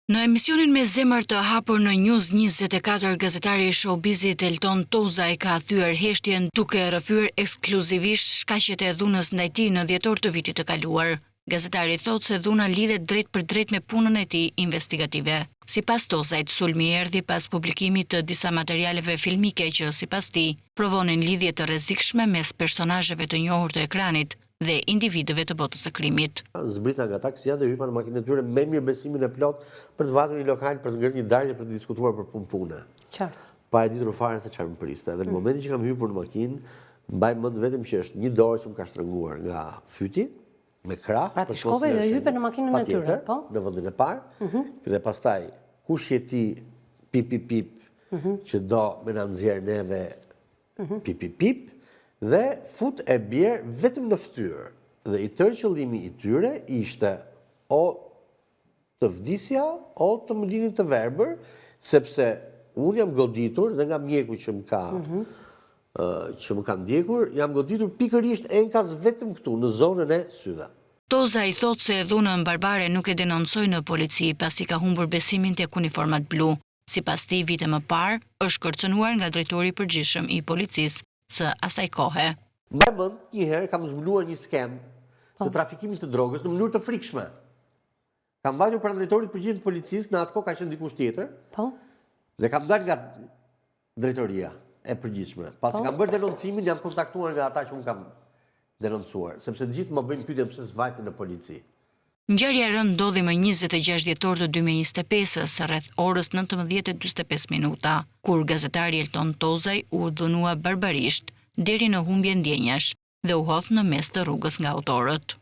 Në emisionin me zemër të hapur në News 24, gazetari i showbizit Elton Tozaj ka thyer heshtjen duke rrëfyer ekskluzivisht shkaqjet e dhunës ndaj tij në dhjetor të vitit të kaluar. Gazetari thotë se dhuna lidhet drejt për drejt me punën e tij investigative. Sipas Tozajt, sulmi erdhi pas publikimit të disa materialeve filmike që sipas tij provonin lidhje të rrezikshme mes personazheve të njohur të ekranit dhe individëve të botës së krimit. Zbrita nga taksia dhe hypa në makinën e tyre me mirëbesimin e plot për të vajtur një lokal, për të ngërë një darkë për të diskutuar për punë. Qartë. Pa e ditur fare se çfarë më priste. Dhe në momentin që kam hyrë në makinë, mbaj mend vetëm që është një dorë që më ka shtrënguar nga fyti, me krah. Pra ti shkove dhe hype në makinën e tyre, po? Në vendin e parë, dhe pastaj kush je ti pip që do me na nxjerr neve pip dhe fut e bjerë vetëm në fytyrë. Dhe i tërë qëllimi i tyre ishte o të vdisja, o të më linin të verbër, sepse unë jam goditur dhe nga mjeku që më ka ndjekur, jam goditur pikërisht enkas vetëm këtu, në zonën e syve. Tozaj thotë se dhunën barbare nuk e denoncoi në polici pasi ka humbur besimin tek uniformat blu. Sipas tij, vite më parë, është kërcënuar nga drejtori i përgjithshëm i policisë së asaj kohe. Mbaj mend, një herë kam zbuluar një skem të trafikimit të drogës në mënyrë të frikshme. Kam vajtur pranë drejtorit përgjithshëm të policisë, në atë kohë ka qenë dikush tjetër. Po. Dhe kam dalë nga drejtoria e përgjithshme. Pasi kam bërë denoncimin, jam kontaktuar nga ata që unë kam denoncuar, sepse të gjithë më bëjnë pyetje pse s'vajte në polici. Ngjarja e rëndë ndodhi më 26 dhjetor të 2025-s, rreth orës 19:45 minuta, kur gazetari Elton Tozaj u dhunua barbarisht deri në humbje ndjenjash dhe u hodh në mes të rrugës nga autorët.